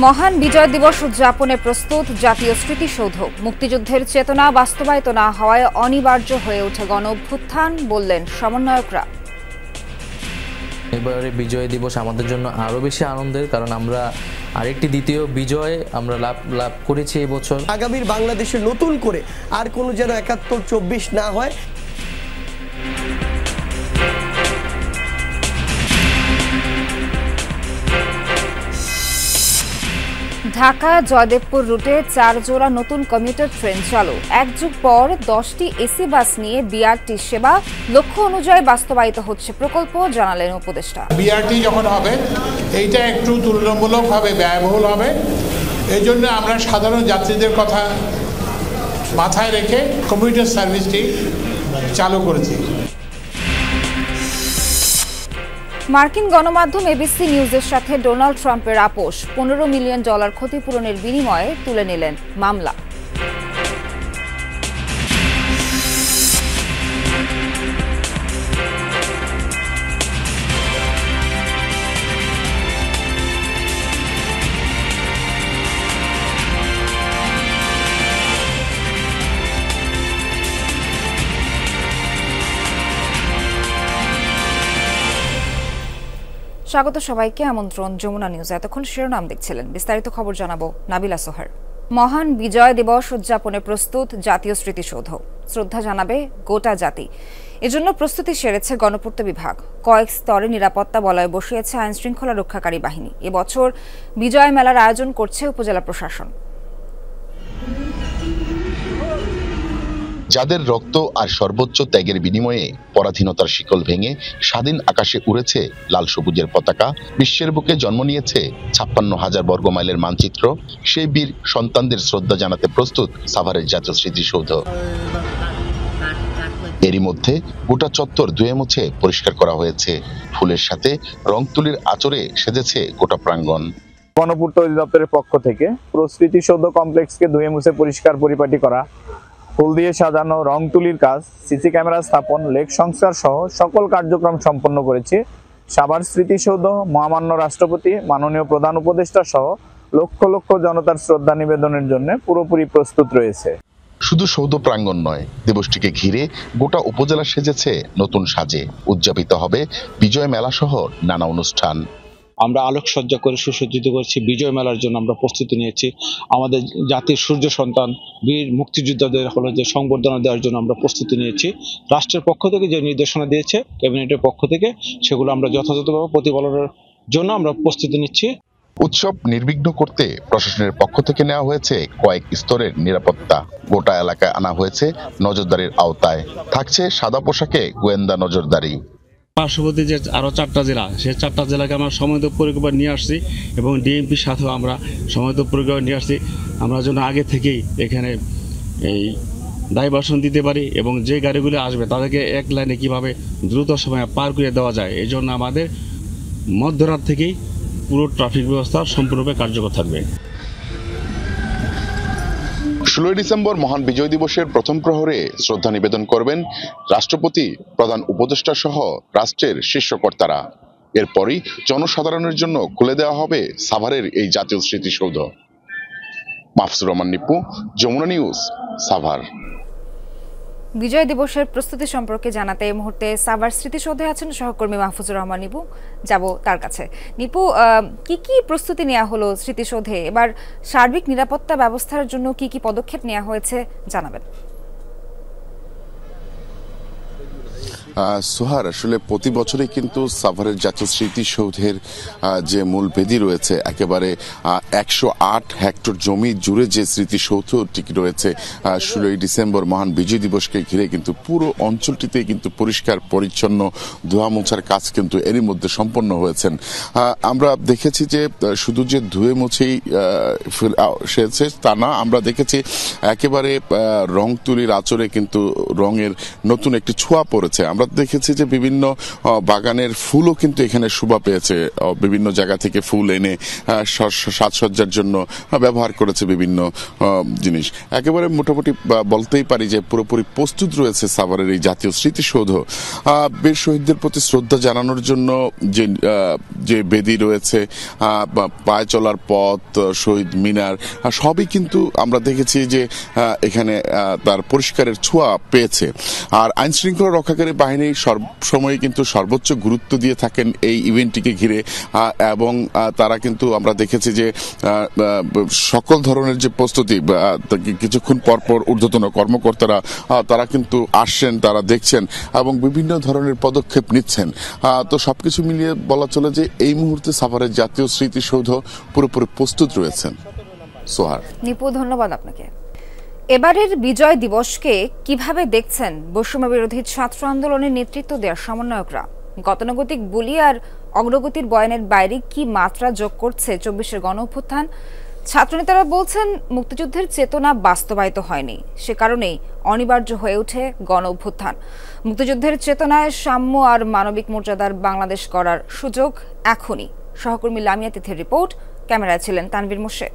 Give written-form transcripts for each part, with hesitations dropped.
মহান বিজয় দিবস উদযাপনে প্রস্তুত জাতীয় স্মৃতিসৌধ। মুক্তিযুদ্ধের চেতনা বাস্তবায়িত না হওয়ায় অনিবার্য হয়ে ওঠে গণঅভ্যুত্থান, বললেন সমন্বয়করা। এবারে বিজয় দিবস আমাদের জন্য আরো বেশি আনন্দের, কারণ আমরা আরেকটি দ্বিতীয় বিজয় আমরা লাভ করেছি এই বছর। আগামীর বাংলাদেশে নতুন করে আর কোনো যেন ৭১-২৪ না হয়। ঢাকা জয়দেবপুর রুটে ৪ জোড়া নতুন কমিউটার ট্রেন চালু। এক যুগ পর ১০টি এসি বাস নিয়ে বিআরটি সেবা লক্ষ্য অনুযায়ী বাস্তবায়িত হচ্ছে প্রকল্প, জানালেন উপদেষ্টা। বিআরটি যখন হবে এইটা একটু তুলনামূলকভাবে ব্যয়বহুল হবে, এই জন্য আমরা সাধারণ যাত্রীদের কথা মাথায় রেখে কমিউটার সার্ভিসটি চালু করেছি। মার্কিন গণমাধ্যম এবিসি নিউজের সাথে ডোনাল্ড ট্রাম্পের আপোষ, $15 মিলিয়ন ক্ষতিপূরণের বিনিময়ে তুলে নিলেন মামলা। স্বাগত সবাইকে, আমন্ত্রণ যমুনা নিউজ। এতক্ষণ শিরোনাম দেখছিলেন, বিস্তারিত খবর জানাবো নাবিলা সোহার। মহান বিজয় দিবস উদযাপনে প্রস্তুত জাতীয় স্মৃতিসৌধ, শ্রদ্ধা জানাবে গোটা জাতি। এজন্য প্রস্তুতি সেরেছে গণপূর্ত বিভাগ। কয়েক স্তরে নিরাপত্তা বলয় বসিয়েছে আইন শৃঙ্খলা রক্ষাকারী বাহিনী। এবছর বিজয় মেলার আয়োজন করছে উপজেলা প্রশাসন। যাদের রক্ত আর সর্বোচ্চ ত্যাগের বিনিময়ে পরাধীনতার শিকল ভেঙে স্বাধীন আকাশে উড়েছে লাল সবুজের পতাকা, বিশ্বের বুকে জন্ম নিয়েছে ৫৬,০০০ বর্গমাইলের মানচিত্র, সেই বীর সন্তানদের শ্রদ্ধা জানাতে প্রস্তুত সাভারের জাতীয় স্মৃতিসৌধ। এরই মধ্যে গোটা চত্বর ধুয়ে মুছে পরিষ্কার করা হয়েছে। ফুলের সাথে রং তুলির আঁচড়ে সেজেছে গোটা প্রাঙ্গণ। গণপূর্ত অধিদপ্তরের পক্ষ থেকে পুরো স্মৃতিসৌধ কমপ্লেক্সকে ধুয়ে মুছে পরিষ্কার পরিপাটি করা, ফুল দিয়ে সাজানো, রং তুলির কাজ, সিসি ক্যামেরা স্থাপন, লেক সংস্কার সহ সকল কার্যক্রম সম্পন্ন করেছে সাভার স্মৃতিসৌধ। মহামান্য রাষ্ট্রপতি, মাননীয় প্রধান উপদেষ্টা সহ লক্ষ লক্ষ জনতার শ্রদ্ধা নিবেদনের জন্য পুরোপুরি প্রস্তুত রয়েছে। শুধু সৌধ প্রাঙ্গণ নয়, দিবসটিকে ঘিরে গোটা উপজেলা সেজেছে নতুন সাজে। উদযাপিত হবে বিজয় মেলা সহ নানা অনুষ্ঠান। আমরা আলোকসজ্জা করে সুসজ্জিত করেছি বিজয় মেলার জন্য। আমরা প্রস্তুতি নিয়েছি আমাদের জাতির সূর্য সন্তান বীর মুক্তিযোদ্ধাদের হলো যে সংবর্ধনা দেওয়ার জন্য আমরা প্রস্তুতি নিয়েছি। রাষ্ট্রের পক্ষ থেকে যে নির্দেশনা দিয়েছে ক্যাবিনেটের পক্ষ থেকে, সেগুলো আমরা যথাযথভাবে প্রতিপালনের জন্য আমরা প্রস্তুতি নিচ্ছি। উৎসব নির্বিঘ্ন করতে প্রশাসনের পক্ষ থেকে নেওয়া হয়েছে কয়েক স্তরের নিরাপত্তা। গোটা এলাকায় আনা হয়েছে নজরদারির আওতায়। থাকছে সাদা পোশাকে গোয়েন্দা নজরদারি। পার্শ্ববর্তী যে আরও 4টা জেলা, সেই 4টা জেলাকে আমরা সমন্বিত পরিকল্পনা নিয়ে আসছি এবং ডিএমপির সাথেও আমরা সমন্বিত পরিকল্পনা নিয়ে আসছি। আমরা যেন আগে থেকেই এখানে এই ডাইভারশন দিতে পারি এবং যে গাড়িগুলো আসবে তাদেরকে এক লাইনে কীভাবে দ্রুত সময়ে পার করে দেওয়া যায়, এই জন্য আমাদের মধ্যরাত থেকেই পুরো ট্রাফিক ব্যবস্থা সম্পূর্ণরূপে কার্যকর থাকবে। 16 ডিসেম্বর মহান বিজয় দিবসের প্রথম প্রহরে শ্রদ্ধা নিবেদন করবেন রাষ্ট্রপতি, প্রধান উপদেষ্টা সহ রাষ্ট্রের শীর্ষকর্তারা। এরপরই জনসাধারণের জন্য খুলে দেওয়া হবে সাভারের এই জাতীয় স্মৃতিসৌধ। মাহফুজুর রহমান নিপু, যমুনা নিউজ, সাভার। বিজয় দিবসের প্রস্তুতি সম্পর্কে জানাতে এই মুহূর্তে সাভার স্মৃতিসৌধে আছেন সহকর্মী মাহফুজুর রহমান নিপু। যাব তার কাছে। নিপু, কি কি প্রস্তুতি নেওয়া হলো স্মৃতিসৌধে? এবার সার্বিক নিরাপত্তা ব্যবস্থার জন্য কি কি পদক্ষেপ নেওয়া হয়েছে জানাবেন। সোহার, আসলে প্রতি বছরই কিন্তু সাভারের জাতীয় স্মৃতিসৌধের যে মূল বেদি রয়েছে, একেবারে 108 হেক্টর জমি জুড়ে যে স্মৃতিসৌধটি রয়েছে, 16 ডিসেম্বর মহান বিজয় দিবসকে ঘিরে কিন্তু পুরো অঞ্চলটিতে কিন্তু পরিষ্কার পরিচ্ছন্ন ধোয়া মোছার কাজ কিন্তু এরই মধ্যে সম্পন্ন হয়েছেন। আমরা দেখেছি যে শুধু যে ধুয়ে মুছেই সেছে তা না, আমরা দেখেছি একেবারে রং তুলির আঁচড়ে কিন্তু রঙের নতুন একটি ছোঁয়া পড়েছে। আমরা আমরা দেখেছি যে বিভিন্ন বাগানের ফুলও কিন্তু এখানে শোভা পেয়েছে, বিভিন্ন জায়গা থেকে ফুল এনে সাজসজ্জার জন্য ব্যবহার করেছে বিভিন্ন জিনিস। একেবারে মোটামুটি বলতেই পারি যে পুরোপুরি প্রস্তুত রয়েছে সাভারের এই জাতীয় স্মৃতিসৌধ। বীর শহীদদের প্রতি শ্রদ্ধা জানানোর জন্য যে বেদি রয়েছে, পায়ে চলার পথ, শহীদ মিনার, সবই কিন্তু আমরা দেখেছি যে এখানে তার পরিষ্কারের ছোঁয়া পেয়েছে। আর আইন শৃঙ্খলা রক্ষাকারী বাহিনী সবসময় কিন্তু সর্বোচ্চ গুরুত্ব দিয়ে থাকেন এই ইভেন্টটিকে ঘিরে, এবং তারা কিন্তু আমরা দেখেছি যে সকল ধরনের যে প্রস্তুতি, কিছুক্ষণ পরপর ঊর্ধ্বতন কর্মকর্তারা তারা কিন্তু আসছেন, তারা দেখছেন এবং বিভিন্ন ধরনের পদক্ষেপ নিচ্ছেন। তো সবকিছু মিলিয়ে বলা চলে যে এই মুহূর্তে সাভারের জাতীয় স্মৃতিসৌধ পুরোপুরি প্রস্তুত রয়েছেন। সোহার, নিপু, ধন্যবাদ আপনাকে। এবারের বিজয় দিবসকে কিভাবে দেখছেন বৈষম্য বিরোধী ছাত্র আন্দোলনের নেতৃত্ব দেওয়ার সমন্বয়করা? গতানুগতিক বুলি আর অগ্রগতির বয়ানের বাইরে কি মাত্রা যোগ করছে 24-এর গণ অভ্যুত্থান? ছাত্রনেতারা বলছেন মুক্তিযুদ্ধের চেতনা বাস্তবায়িত হয়নি, সে কারণেই অনিবার্য হয়ে ওঠে গণ অভ্যুত্থান। মুক্তিযুদ্ধের চেতনায় সাম্য আর মানবিক মর্যাদার বাংলাদেশ গড়ার সুযোগ এখনই। সহকর্মী লামিয়া তিথির রিপোর্ট, ক্যামেরায় ছিলেন তানভীর মোর্শেদ।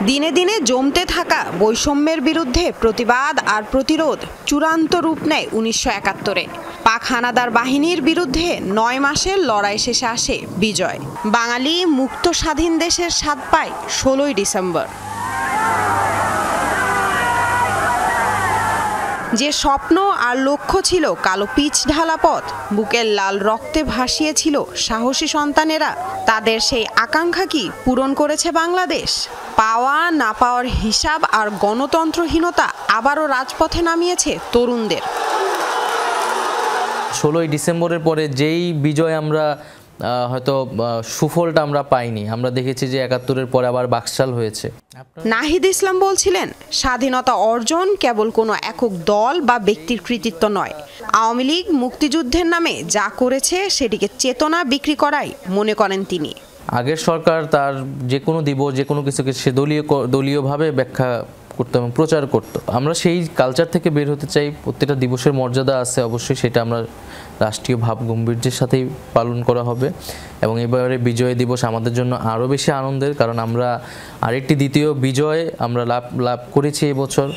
দিনে দিনে জমতে থাকা বৈষম্যের বিরুদ্ধে প্রতিবাদ আর প্রতিরোধ চূড়ান্ত রূপ নেয় 1971-এ। পাক হানাদার বাহিনীর বিরুদ্ধে 9 মাসের লড়াই শেষে আসে বিজয়। বাঙালি মুক্ত স্বাধীন দেশের স্বাদ পায় 16ই ডিসেম্বর। যে স্বপ্ন আর লক্ষ্য ছিল কালো পিচ ঢালা পথ, বুকের লাল রক্তে ভাসিয়েছিল সাহসী সন্তানেরা, তাদের সেই আকাঙ্ক্ষা কি পূরণ করেছে বাংলাদেশ? পাওয়া না পাওয়ার হিসাব আর গণতন্ত্রহীনতা আবারও রাজপথে নামিয়েছে তরুণদের। 16ই ডিসেম্বরের পরে যেই বিজয় আমরা হয়তো সুফলটা আমরা পাইনি, আমরা দেখেছি যে 71-এর পরে আবার বাকশাল হয়েছে। নাহিদ ইসলাম বলছিলেন, স্বাধীনতা অর্জন কেবল কোনো একক দল বা ব্যক্তির কৃতিত্ব নয়। আওয়ামী লীগ মুক্তিযুদ্ধের নামে যা করেছে সেটিকে চেতনা বিক্রি করাই মনে করেন তিনি। আগের সরকার তার যে কোনো দিবস, যে কোনো কিছুকে সে দলীয়ভাবে ব্যাখ্যা করতো এবং প্রচার করতো। আমরা সেই কালচার থেকে বের হতে চাই। প্রত্যেকটা দিবসের মর্যাদা আছে, অবশ্যই সেটা আমরা রাষ্ট্রীয় ভাব গম্ভীর্যের সাথেই পালন করা হবে। এবং এবারে বিজয় দিবস আমাদের জন্য আরও বেশি আনন্দের, কারণ আমরা আরেকটি দ্বিতীয় বিজয় আমরা লাভ করেছি এবছর।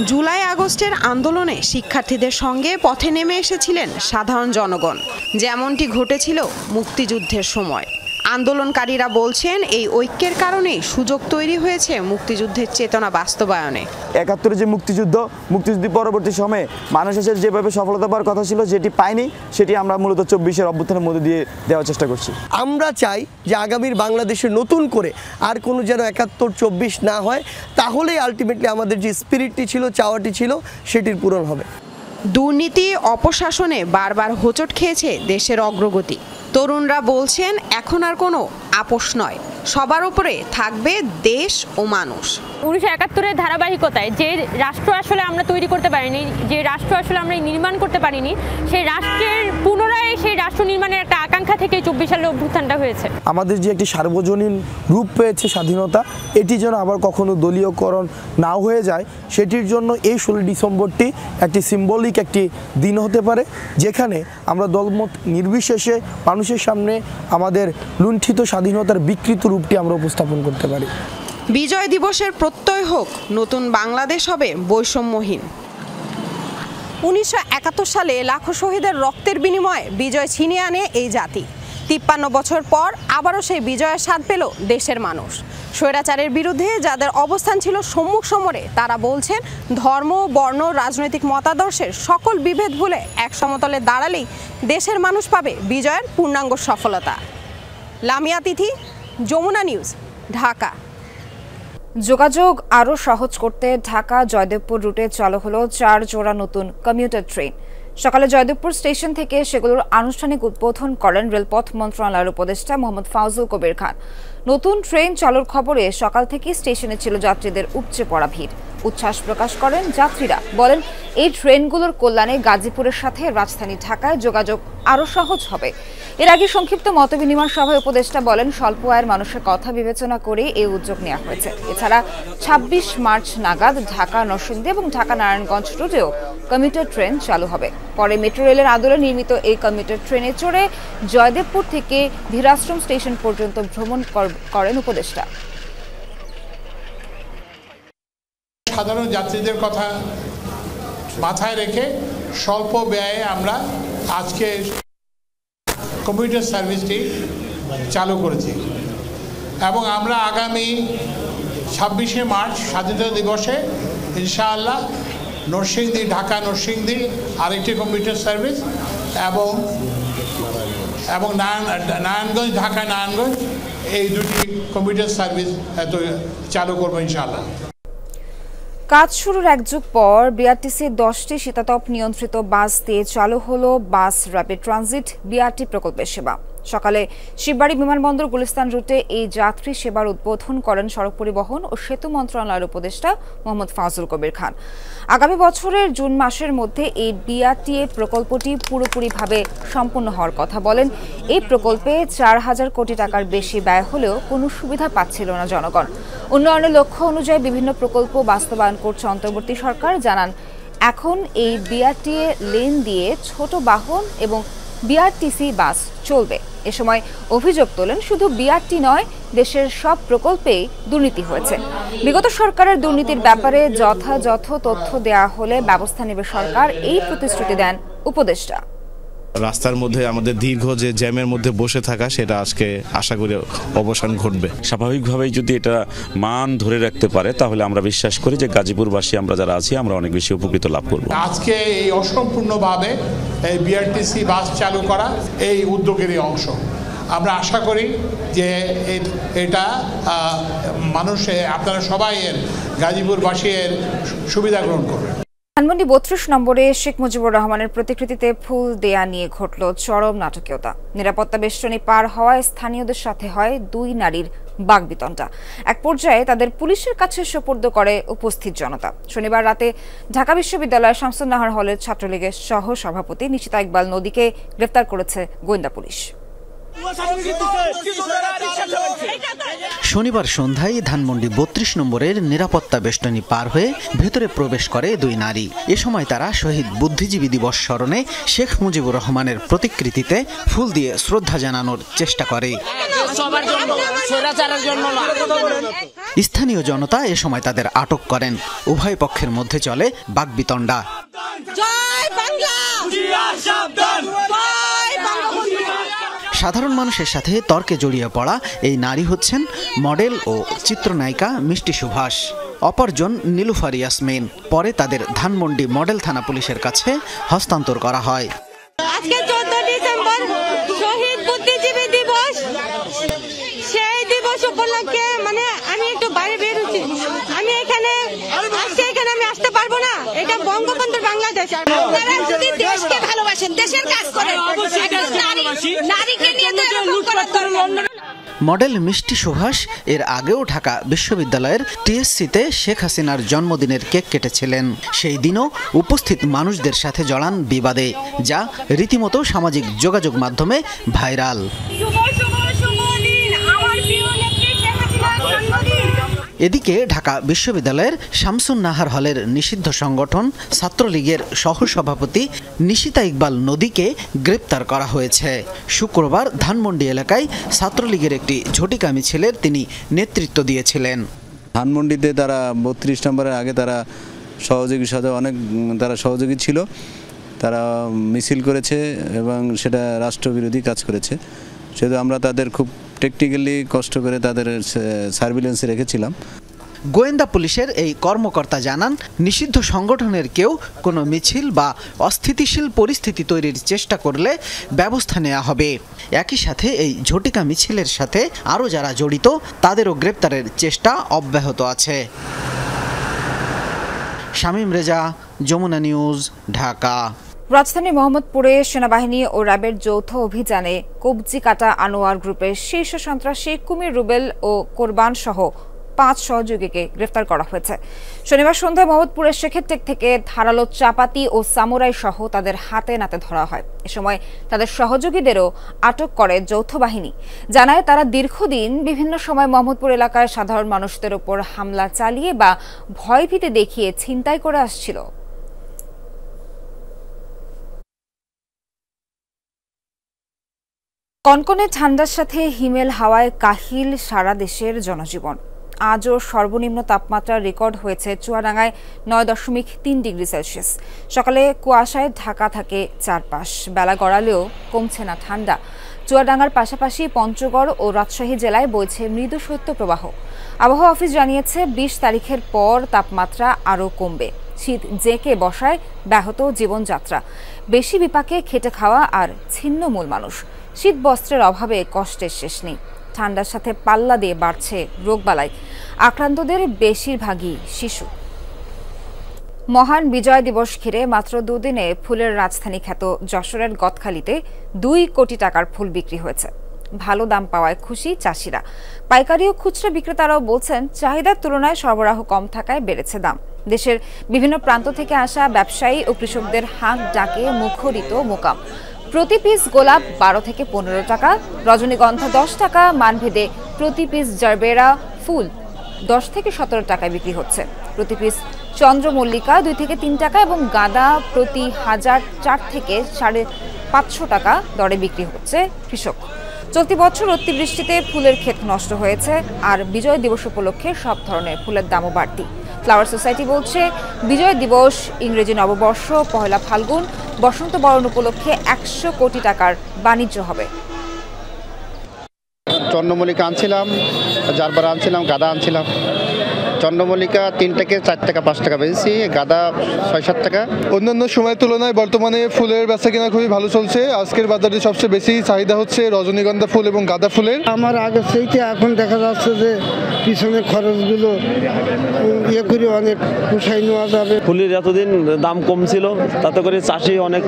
জুলাই আগস্টের আন্দোলনে শিক্ষার্থীদের সঙ্গে পথে নেমে এসেছিলেন সাধারণ জনগণ, যেমনটি ঘটেছিল মুক্তিযুদ্ধের সময়। আন্দোলনকারীরা বলছেন এই ঐক্যের কারণেই সুযোগ তৈরি হয়েছে মুক্তিযুদ্ধের চেতনা বাস্তবায়নে। 71-এর যে মুক্তিযুদ্ধ পরবর্তী সময়ে মানুষের যেভাবে সফলতা পাওয়ার কথা ছিল যেটি পায়নি, সেটি আমরা মূলত 24-এর অভ্যুত্থানের মধ্যে দিয়ে দেওয়ার চেষ্টা করছি। আমরা চাই যে আগামীর বাংলাদেশে নতুন করে আর কোনো যেন 71-24 না হয়, তাহলেই আলটিমেটলি আমাদের যে স্পিরিটটি ছিল, চাওয়াটি ছিল, সেটির পূরণ হবে। দুর্নীতি অপশাসনে বারবার হোঁচট খেয়েছে দেশের অগ্রগতি। তরুণরা বলছেন এখন আর কোনো আপোষ নয়, সবার উপরে থাকবে দেশ ও মানুষ। 1971-এর ধারাবাহিকতায় যে রাষ্ট্র আসলে আমরা তৈরি করতে পারিনি, যে রাষ্ট্র আসলে আমরা নির্মাণ করতে পারিনি, সেই রাষ্ট্রের পুনরায় সেই রাষ্ট্র নির্মাণের একটা আকাঙ্ক্ষা থেকে 24 সালের অভ্যুত্থানটা হয়েছে। আমাদের যে একটি সার্বজনীন রূপ পেয়েছে স্বাধীনতা, এটি যেন আবার কখনো দলীয়করণ না হয়ে যায়, সেটির জন্য এই 16 ডিসেম্বরটি একটি সিম্বলিক একটি দিন হতে পারে, যেখানে আমরা দলমত নির্বিশেষে মানুষের সামনে আমাদের লুণ্ঠিত স্বাধীনতার বিকৃত রূপটি আমরা উপস্থাপন করতে পারি। বিজয় দিবসের প্রত্যয় হোক নতুন বাংলাদেশ হবে বৈষম্যহীন। 1971 সালে লাখো শহীদের রক্তের বিনিময়ে বিজয় ছিনিয়ে আনে এই জাতি। 53 বছর পর আবারও সেই বিজয়ের স্বাদ পেল দেশের মানুষ। স্বৈরাচারের বিরুদ্ধে যাদের অবস্থান ছিল সম্মুখ সমরে, তারা বলছেন ধর্ম, বর্ণ, রাজনৈতিক মতাদর্শের সকল বিভেদ ভুলে এক সমতলে দাঁড়ালেই দেশের মানুষ পাবে বিজয়ের পূর্ণাঙ্গ সফলতা। লামিয়া তিথি, যমুনা নিউজ, ঢাকা। যোগাযোগ আরও সহজ করতে ঢাকা জয়দেবপুর রুটে চালু হলো 4 জোড়া নতুন কমিউটার ট্রেন। সকালে জয়দেবপুর স্টেশন থেকে সেগুলোর আনুষ্ঠানিক উদ্বোধন করেন রেলপথ মন্ত্রণালয়ের উপদেষ্টা মোহাম্মদ ফাউজুল কবির খান। নতুন ট্রেন চালুর খবরে সকাল থেকে স্টেশনে ছিল যাত্রীদের উপচে পড়া ভিড়। উচ্ছ্বাস প্রকাশ করেন যাত্রীরা, বলেন এই ট্রেনগুলোর কল্যাণে গাজীপুরের সাথে রাজধানী ঢাকায় যোগাযোগ আরও সহজ হবে। এর আগে সংক্ষিপ্ত মতবিনিময় সভায় উপদেষ্টা বলেন স্বল্প আয়ের মানুষের কথা বিবেচনা করে এই উদ্যোগ নেওয়া হয়েছে। এছাড়া ২৬ মার্চ নাগাদ ঢাকা নরসিংদী এবং ঢাকা নারায়ণগঞ্জ রুটেও কমিউটার ট্রেন চালু হবে। পরে মেট্রো রেলের আদলে নির্মিত এই কমিউটার ট্রেনে চড়ে জয়দেবপুর থেকে ধীরাশ্রম স্টেশন পর্যন্ত ভ্রমণ করেন উপদেষ্টা। সাধারণ যাত্রীদের কথা মাথায় রেখে স্বল্প ব্যয়ে আমরা আজকে কমিউটার সার্ভিসটি চালু করেছি এবং আমরা আগামী ২৬শে মার্চ স্বাধীনতা দিবসে ইনশাআল্লাহ নরসিংদী ঢাকা নরসিংদী আরেকটি কমিউটার সার্ভিস এবং নারায়ণগঞ্জ ঢাকা নারায়ণগঞ্জ এই দুটি কমিউটার সার্ভিস চালু করবো ইনশাআল্লাহ। কাজ শুরুর এক যুগ পর বিআরটিসির 10টি শীতাতপ নিয়ন্ত্রিত বাস দিয়ে চালু হলো বাস র্যাপিড ট্রানজিট বিআরটি প্রকল্পের সেবা। সকালে শিববাড়ি বিমানবন্দর গুলিস্তান রুটে এই যাত্রী সেবার উদ্বোধন করেন সড়ক পরিবহন ও সেতু মন্ত্রণালয়ের উপদেষ্টা মোহাম্মদ ফাজুল কবির খান। আগামী বছরের জুন মাসের মধ্যে এই বিআরটিএ প্রকল্পটি পুরোপুরিভাবে সম্পন্ন হওয়ার কথা বলেন। এই প্রকল্পে ৪,০০০ কোটি টাকার বেশি ব্যয় হলেও কোনো সুবিধা পাচ্ছিল না জনগণ। উন্নয়নের লক্ষ্য অনুযায়ী বিভিন্ন প্রকল্প বাস্তবায়ন করছে অন্তর্বর্তী সরকার। জানান এখন এই বিআরটিএ লেন দিয়ে ছোট বাহন এবং বিআরটিসি বাস চলবে। এ সময় অভিযোগ তোলেন শুধু বিআরটি নয়, দেশের সব প্রকল্পেই দুর্নীতি হয়েছে। বিগত সরকারের দুর্নীতির ব্যাপারে যথাযথ তথ্য দেওয়া হলে ব্যবস্থা নেবে সরকার, এই প্রতিশ্রুতি দেন উপদেষ্টা। রাস্তার মধ্যে আমাদের দীর্ঘ যে জ্যামের মধ্যে বসে থাকা, সেটা আজকে আশা করি অবসান ঘটবে। স্বাভাবিকভাবেই যদি এটা মান ধরে রাখতে পারে তাহলে আমরা বিশ্বাস করি যে গাজীপুরবাসী আমরা যারা আছি আমরা অনেক বেশি উপকৃত লাভ করব। আজকে এই অসম্পূর্ণভাবে এই বিআরটিসি বাস চালু করা এই উদ্যোগেরই অংশ। আমরা আশা করি যে এটা মানুষে আপনারা সবাই এর গাজীপুরবাসী এর সুবিধা গ্রহণ করবেন। ধানমন্ডি ৩২ নম্বরে শেখ মুজিবুর রহমানের প্রতিকৃতিতে ফুল দেয়া নিয়ে ঘটল চরম নাটকীয়তা। নিরাপত্তা বেষ্টনী পার হওয়ায় স্থানীয়দের সাথে হয় দুই নারীর বাগবিতণ্ডা। এক পর্যায়ে তাদের পুলিশের কাছে সোপর্দ করে উপস্থিত জনতা। শনিবার রাতে ঢাকা বিশ্ববিদ্যালয়ের শামসুন্নাহার হলের ছাত্রলীগের সহ সভাপতি নিশিতা ইকবাল নদীকে গ্রেফতার করেছে গোয়েন্দা পুলিশ। শনিবার সন্ধ্যায় ধানমন্ডি ৩২ নম্বরের নিরাপত্তা বেষ্টনী পার হয়ে ভেতরে প্রবেশ করে দুই নারী। এ সময় তারা শহীদ বুদ্ধিজীবী দিবস স্মরণে শেখ মুজিবুর রহমানের প্রতিকৃতিতে ফুল দিয়ে শ্রদ্ধা জানানোর চেষ্টা করে। স্থানীয় জনতা এ সময় তাদের আটক করেন। উভয় পক্ষের মধ্যে চলে বাকবিতণ্ডা। সাধারণ মানুষের সাথে তর্কে জড়িয়ে পড়া এই নারী হচ্ছেন মডেল ও চিত্রনায়িকা মিষ্টি সুভাষ। অপরজন নীলুফার ইয়াসমিন। পরে তাদের ধানমন্ডি মডেল থানা পুলিশের কাছে হস্তান্তর করা হয়। আজকে 14 ডিসেম্বর শহীদ বুদ্ধিজীবী দিবস। সেই দিবস উপলক্ষে আমি একটু বাইরে বের হচ্ছি। আমি এখানে আমি আসতে পারবো না। এটা বঙ্গবন্ধুর বাংলাদেশ। আপনারা যদি দেশকে ভালোবাসেন, দেশের কাজ করেন, নারীকে নিয়ে মডেল মিষ্টি সুভাষ এর আগেও ঢাকা বিশ্ববিদ্যালয়ের টিএসসিতে শেখ হাসিনার জন্মদিনের কেক কেটেছিলেন। সেই দিনও উপস্থিত মানুষদের সাথে জড়ান বিবাদে, যা রীতিমতো সামাজিক যোগাযোগ মাধ্যমে ভাইরাল। এদিকে ঢাকা বিশ্ববিদ্যালয়ের শামসুন্নাহার হলের নিষিদ্ধ সংগঠন ছাত্রলীগের সহসভাপতি নিশিতা ইকবাল নদীকে গ্রেপ্তার করা হয়েছে। শুক্রবার ধানমন্ডি এলাকায় ছাত্রলীগের একটি ঝটিকা মিছিলের তিনি নেতৃত্ব দিয়েছিলেন। ধানমন্ডিতে তারা ৩২ নম্বরের আগে তারা সহযোগীর সাথে অনেক তারা সহযোগী ছিল। তারা মিছিল করেছে এবং সেটা রাষ্ট্রবিরোধী কাজ করেছে। সেহেতু আমরা তাদের খুব টেকনিক্যালি কষ্ট করে তাদের সার্ভিলেন্সে রেখেছিলাম। গোয়েন্দা পুলিশের এই কর্মকর্তা জানান, নিষিদ্ধ সংগঠনের কেউ কোনো মিছিল বা অস্থিতিশীল পরিস্থিতি তৈরির চেষ্টা করলে ব্যবস্থা নেওয়া হবে। একই সাথে এই ঝটিকা মিছিলের সাথে আরও যারা জড়িত তাদেরও গ্রেপ্তারের চেষ্টা অব্যাহত আছে। শামীম রেজা, যমুনা নিউজ, ঢাকা। রাজধানীর মোহাম্মদপুরে সেনাবাহিনী ও র্যাবের যৌথ অভিযানে কবজি কাটা আনোয়ার গ্রুপের শীর্ষ সন্ত্রাসী কুমির রুবেল ও কোরবান সহ 5 সহযোগীকে গ্রেফতার করা হয়েছে। শনিবার সন্ধ্যায় মোহাম্মদপুরের শেখেরটেক থেকে ধারালো চাপাতি ও সামুরাই সহ তাদের হাতে নাতে ধরা হয়। এ সময় তাদের সহযোগীদেরও আটক করে যৌথ বাহিনী। জানায় তারা দীর্ঘদিন বিভিন্ন সময় মোহাম্মদপুর এলাকায় সাধারণ মানুষদের উপর হামলা চালিয়ে বা ভয়ভীতি দেখিয়ে ছিনতাই করে আসছিল। কনকনে ঠান্ডার সাথে হিমেল হাওয়ায় কাহিল সারা দেশের জনজীবন। আজও সর্বনিম্ন তাপমাত্রা রেকর্ড হয়েছে চুয়াডাঙ্গায় 9.3 ডিগ্রি সেলসিয়াস। সকালে কুয়াশায় ঢাকা থাকে চারপাশ, বেলা গড়ালেও কমছে না ঠান্ডা। চুয়াডাঙ্গার পাশাপাশি পঞ্চগড় ও রাজশাহী জেলায় বইছে মৃদু শৈত্যপ্রবাহ। আবহাওয়া অফিস জানিয়েছে 20 তারিখের পর তাপমাত্রা আরও কমবে। শীত জেঁকে বসায় ব্যাহত জীবনযাত্রা, বেশি বিপাকে খেটে খাওয়া আর ছিন্নমূল মানুষ। শীত বস্ত্রের অভাবে কষ্টের শেষ নেই। ঠান্ডার সাথে পাল্লা দিয়ে বাড়ছে রোগবালাই, আক্রান্তদের বেশিরভাগই শিশু। মহান বিজয় দিবস ঘিরে মাত্র দুদিনে ফুলের রাজধানী খ্যাত যশোরের গদখালিতে 2 কোটি টাকার ফুল বিক্রি হয়েছে। ভালো দাম পাওয়ায় খুশি চাষিরা। পাইকারি ও খুচরা বিক্রেতারাও বলছেন চাহিদার তুলনায় সরবরাহ কম থাকায় বেড়েছে দাম। দেশের বিভিন্ন প্রান্ত থেকে আসা ব্যবসায়ী ও কৃষকদের হাঁক ডাকে মুখরিত মোকাম। প্রতি পিস গোলাপ 12 থেকে 15 টাকা, রজনীগন্ধা 10 টাকা, মানভেদে প্রতি পিস জারবেরা ফুল 10 থেকে 17 টাকায় বিক্রি হচ্ছে। প্রতি পিস চন্দ্রমল্লিকা 2 থেকে 3 টাকা এবং গাঁদা প্রতি 1000 4 থেকে 550 টাকা দরে বিক্রি হচ্ছে কৃষক। চলতি বছর অতিবৃষ্টিতে ফুলের ক্ষেত নষ্ট হয়েছে, আর বিজয় দিবস উপলক্ষে সব ধরনের ফুলের দামও বাড়তি। ফ্লাওয়ার সোসাইটি বলছে বিজয় দিবস, ইংরেজি নববর্ষ, পহেলা ফাল্গুন, বসন্ত বরণ উপলক্ষে 100 কোটি টাকার বাণিজ্য হবে। চন্দ্রমল্লিকা আনছিলাম, জারবেরা আনছিলাম, গাঁদা আনছিলাম। চন্দ্রমল্লিকা 3 থেকে 4 টাকা 5 টাকা বেশি, গাঁদা 6-7 টাকা। অন্যান্য সময়ের তুলনায় বর্তমানে ফুলের বেচাকেনা খুবই ভালো চলছে। আজকের বাজারে সবচেয়ে বেশি চাহিদা হচ্ছে রজনীগন্ধা ফুল এবং গাঁদা ফুলের। আমার আগে সেইতে এখন দেখা যাচ্ছে যে পিছনে খরচগুলো করে অনেক পোষাই নেওয়া যাবে। ফুলের এতদিন দাম কম ছিল, তাতে করে চাষি অনেক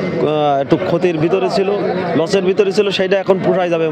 একটু ক্ষতির ভিতরে ছিল, লসের ভিতরে ছিল, সেটা এখন পোষাই যাবে।